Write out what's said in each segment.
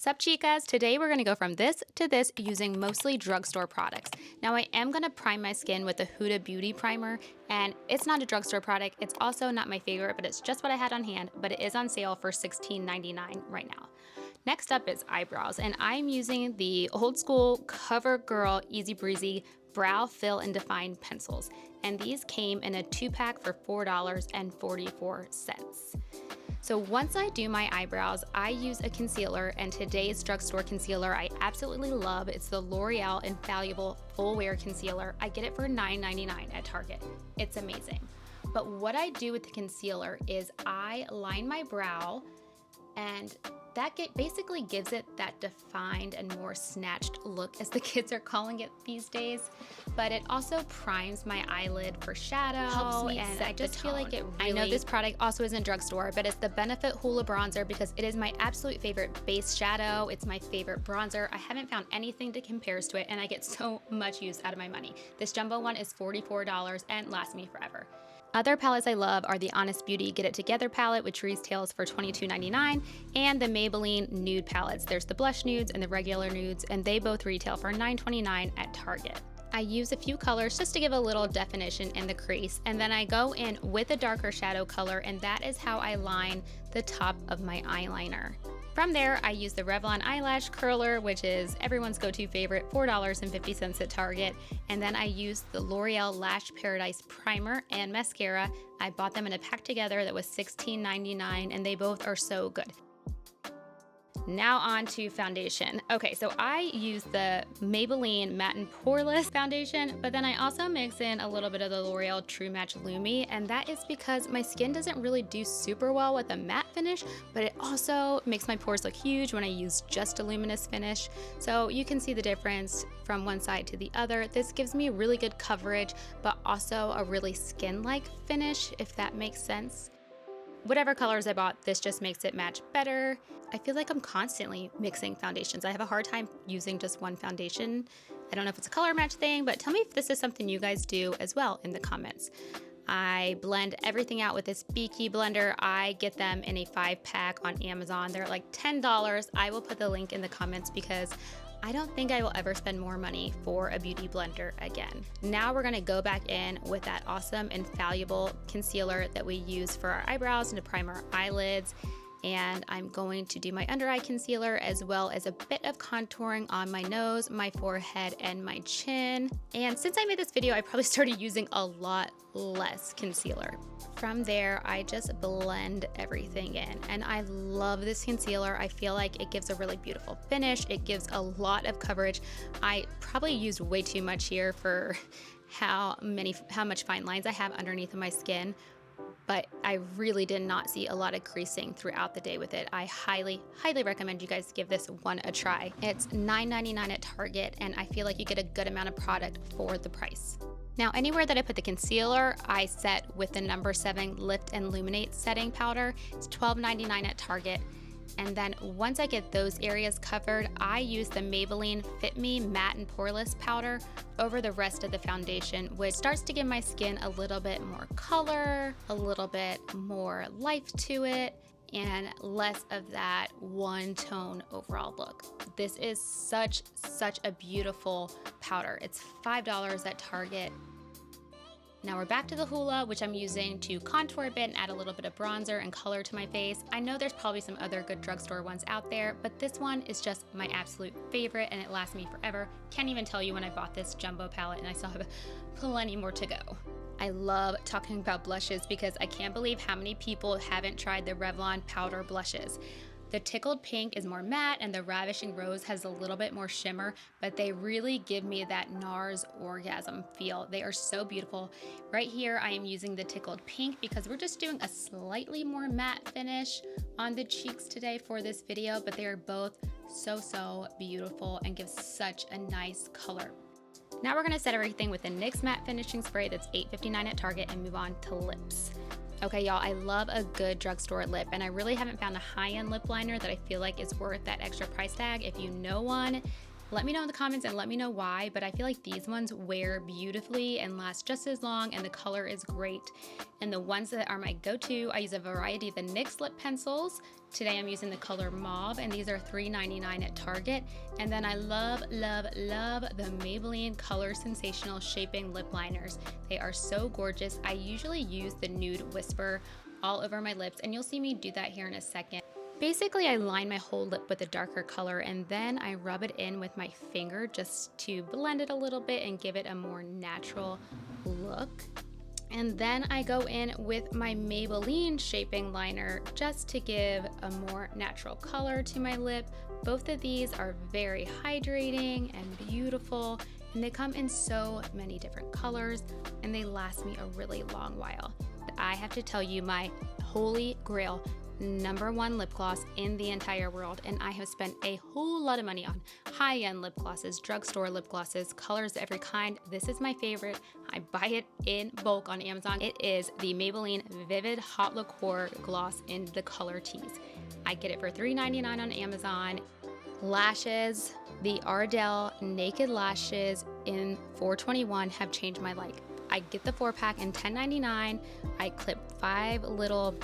Sup chicas, today we're gonna go from this to this using mostly drugstore products. Now I am gonna prime my skin with the Huda Beauty Primer, and it's not a drugstore product, it's also not my favorite, but it's just what I had on hand, but it is on sale for $16.99 right now. Next up is eyebrows, and I'm using the old school CoverGirl Easy Breezy Brow Fill and Define pencils, and these came in a 2-pack for $4.44. So once I do my eyebrows, I use a concealer, and today's drugstore concealer I absolutely love. It's the L'Oreal Infallible Full Wear Concealer. I get it for $9.99 at Target. It's amazing. But what I do with the concealer is I line my brow, and that basically gives it that defined and more snatched look, as the kids are calling it these days. But it also primes my eyelid for shadow, helps me and I just feel like it really... I know this product also isn't drugstore, but it's the Benefit Hoola Bronzer because it is my absolute favorite base shadow. It's my favorite bronzer. I haven't found anything that compares to it, and I get so much use out of my money. This jumbo one is $44 and lasts me forever. Other palettes I love are the Honest Beauty Get It Together palette, which retails for $22.99, and the Maybelline nude palettes. There's the blush nudes and the regular nudes, and they both retail for $9.29 at Target. I use a few colors just to give a little definition in the crease, and then I go in with a darker shadow color, and that is how I line the top of my eyeliner. From there, I use the Revlon Eyelash Curler, which is everyone's go-to favorite, $4.50 at Target. And then I use the L'Oreal Lash Paradise Primer and Mascara. I bought them in a pack together that was $16.99, and they both are so good. Now on to foundation. Okay, so I use the Maybelline Matte and Poreless foundation, but then I also mix in a little bit of the L'Oreal True Match Lumi, and that is because my skin doesn't really do super well with a matte finish, but it also makes my pores look huge when I use just a luminous finish. So you can see the difference from one side to the other. This gives me really good coverage, but also a really skin-like finish, if that makes sense. Whatever colors I bought, this just makes it match better. I feel like I'm constantly mixing foundations. I have a hard time using just one foundation. I don't know if it's a color match thing, but tell me if this is something you guys do as well in the comments. I blend everything out with this Beaky blender. I get them in a 5-pack on Amazon. They're like $10. I will put the link in the comments because I don't think I will ever spend more money for a beauty blender again. Now we're gonna go back in with that awesome Infallible concealer that we use for our eyebrows and to prime our eyelids. And I'm going to do my under eye concealer as well as a bit of contouring on my nose, my forehead, and my chin. And since I made this video, I probably started using a lot less concealer. From there, I just blend everything in, and I love this concealer. I feel like it gives a really beautiful finish. It gives a lot of coverage. I probably used way too much here for how much fine lines I have underneath of my skin, but I really did not see a lot of creasing throughout the day with it. I highly, highly recommend you guys give this one a try. It's $9.99 at Target, and I feel like you get a good amount of product for the price. Now, anywhere that I put the concealer, I set with the number 7 Lift and Illuminate setting powder. It's $12.99 at Target. And then once I get those areas covered, I use the Maybelline Fit Me Matte and Poreless powder over the rest of the foundation, which starts to give my skin a little bit more color, a little bit more life to it, and less of that one-tone overall look. This is such a beautiful powder. It's $5 at Target. Now we're back to the Hoola, which I'm using to contour a bit and add a little bit of bronzer and color to my face. I know there's probably some other good drugstore ones out there, but this one is just my absolute favorite, and it lasts me forever. Can't even tell you when I bought this jumbo palette, and I still have plenty more to go. I love talking about blushes because I can't believe how many people haven't tried the Revlon powder blushes. The Tickled Pink is more matte, and the Ravishing Rose has a little bit more shimmer, but they really give me that NARS orgasm feel. They are so beautiful. Right here, I am using the Tickled Pink because we're just doing a slightly more matte finish on the cheeks today for this video, but they are both so beautiful and give such a nice color. Now we're gonna set everything with the NYX Matte Finishing Spray that's $8.59 at Target and move on to lips. Okay, y'all, I love a good drugstore lip, and I really haven't found a high-end lip liner that I feel like is worth that extra price tag. If you know one, Let me know in the comments and let me know why, but I feel like these ones wear beautifully and last just as long, and the color is great. And the ones that are my go-to, I use a variety of the NYX lip pencils. Today I'm using the color Mauve, and these are $3.99 at Target. And then I love, love, love the Maybelline Color Sensational Shaping Lip Liners. They are so gorgeous. I usually use the Nude Whisper all over my lips, and you'll see me do that here in a second. Basically, I line my whole lip with a darker color, and then I rub it in with my finger just to blend it a little bit and give it a more natural look. And then I go in with my Maybelline shaping liner just to give a more natural color to my lip. Both of these are very hydrating and beautiful, and they come in so many different colors, and they last me a really long while. I have to tell you, my holy grail #1 lip gloss in the entire world, and I have spent a whole lot of money on high-end lip glosses, drugstore lip glosses, colors of every kind. This is my favorite. I buy it in bulk on Amazon. It is the Maybelline Vivid Hot Liqueur gloss in the color Tease. I get it for $3.99 on Amazon. Lashes, the Ardell Naked Lashes in 421 have changed my life. I get the 4-pack in $10.99. I clip 5 little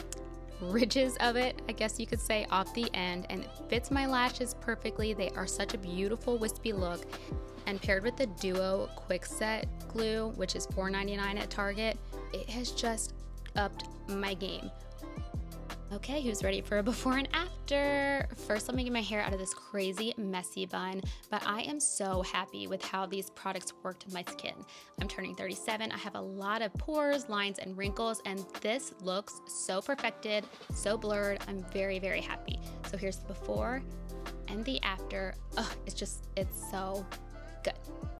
ridges of it, I guess you could say, off the end, and it fits my lashes perfectly. They are such a beautiful wispy look, and paired with the Duo Quick Set glue, which is $4.99 at Target, it has just upped my game. Okay, who's ready for a before and after? First, let me get my hair out of this crazy messy bun, but I am so happy with how these products worked in my skin. I'm turning 37, I have a lot of pores, lines, and wrinkles, and this looks so perfected, so blurred. I'm very, very happy. So here's the before and the after. Oh, it's so good.